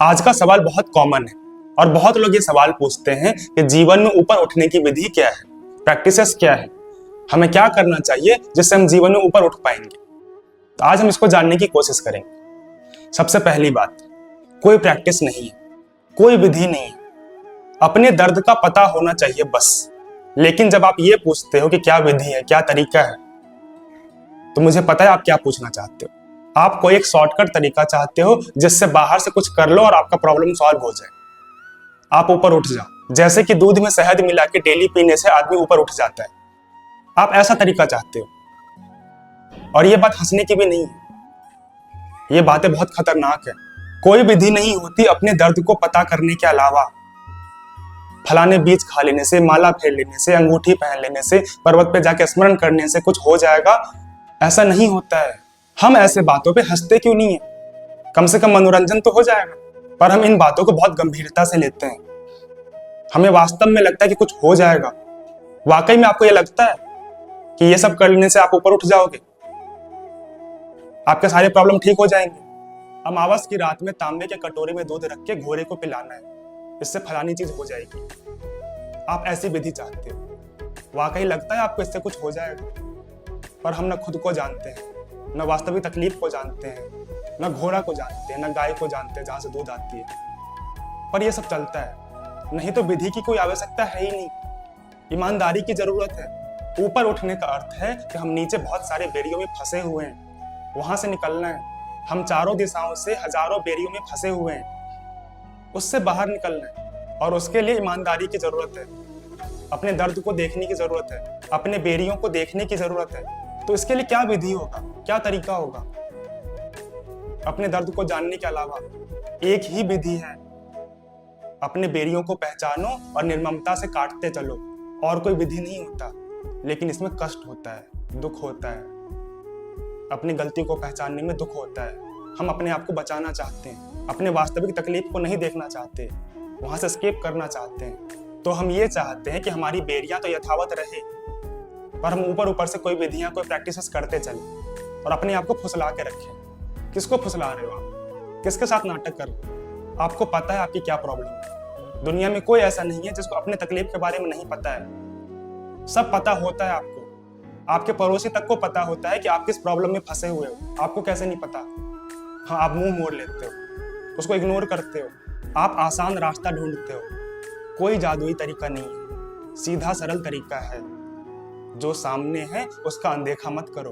आज का सवाल बहुत कॉमन है और बहुत लोग ये सवाल पूछते हैं कि जीवन में ऊपर उठने की विधि क्या है, प्रैक्टिसेस क्या है, हमें क्या करना चाहिए जिससे हम जीवन में ऊपर उठ पाएंगे। तो आज हम इसको जानने की कोशिश करेंगे। सबसे पहली बात, कोई प्रैक्टिस नहीं है, कोई विधि नहीं है, अपने दर्द का पता होना चाहिए बस। लेकिन जब आप ये पूछते हो कि क्या विधि है, क्या तरीका है, तो मुझे पता है आप क्या पूछना चाहते हो। आप कोई एक शॉर्टकट तरीका चाहते हो जिससे बाहर से कुछ कर लो और आपका प्रॉब्लम सॉल्व हो जाए, आप ऊपर उठ जाओ। जैसे कि दूध में शहद मिला के डेली पीने से आदमी ऊपर उठ जाता है, आप ऐसा तरीका चाहते हो। और ये बात हंसने की भी नहीं है, ये बातें बहुत खतरनाक है। कोई विधि नहीं होती अपने दर्द को पता करने के अलावा। फलाने बीज खा लेने से, माला फेर लेने से, अंगूठी पहन लेने से, पर्वत पे जाके स्मरण करने से कुछ हो जाएगा, ऐसा नहीं होता है। हम ऐसे बातों पे हंसते क्यों नहीं है? कम से कम मनोरंजन तो हो जाएगा। पर हम इन बातों को बहुत गंभीरता से लेते हैं। हमें वास्तव में लगता है कि कुछ हो जाएगा। वाकई में आपको यह लगता है कि ये सब कर लेने से आप ऊपर उठ जाओगे, आपके सारे प्रॉब्लम ठीक हो जाएंगे? अमावस की रात में तांबे के कटोरे में दूध रख के घोड़े को पिलाना है, इससे फलानी चीज हो जाएगी। आप ऐसी विधि चाहते हो। वाकई लगता है आपको इससे कुछ हो जाएगा, पर हम न खुद को जानते हैं, न वास्तविक तकलीफ को जानते हैं, न घोड़ा को जानते हैं, न गाय को जानते हैं जहां से दूध आती है। पर यह सब चलता है, नहीं तो विधि की कोई आवश्यकता है ही नहीं। ईमानदारी की जरूरत है। ऊपर उठने का अर्थ है कि हम नीचे बहुत सारे बेड़ियों में फंसे हुए हैं, वहां से निकलना है। हम चारों दिशाओं से हजारों बेड़ियों में फंसे हुए हैं, उससे बाहर निकलना है। और उसके लिए ईमानदारी की जरूरत है, अपने दर्द को देखने की जरूरत है, अपने बेड़ियों को देखने की जरूरत है। तो इसके लिए क्या विधि होगा, क्या तरीका होगा? अपने दर्द को जानने के अलावा एक ही विधि है, अपने बेड़ियों को पहचानो और निर्ममता से काटते चलो। और कोई विधि नहीं होता, लेकिन इसमें कष्ट होता है, दुख होता है। अपनी गलती को पहचानने में दुख होता है। हम अपने आप को बचाना चाहते हैं, अपने वास्तविक तकलीफ को नहीं देखना चाहते, वहां से एस्केप करना चाहते हैं। तो हम ये चाहते हैं कि हमारी बेड़ियां तो यथावत रहे, पर हम ऊपर ऊपर से कोई विधियां, कोई प्रैक्टिसेस करते चलें और अपने आप को फुसला के रखें। किसको फुसला रहे हो आप? किसके साथ नाटक कर रहे हो? आपको पता है आपकी क्या प्रॉब्लम है। दुनिया में कोई ऐसा नहीं है जिसको अपने तकलीफ के बारे में नहीं पता है। सब पता होता है आपको। आपके पड़ोसी तक को पता होता है कि आप किस प्रॉब्लम में फंसे हुए हो। आपको कैसे नहीं पता? हाँ, आप मुंह मोड़ लेते हो, उसको इग्नोर करते हो, आप आसान रास्ता ढूंढते हो। कोई जादुई तरीका नहीं है, सीधा सरल तरीका है। जो सामने है उसका अनदेखा मत करो,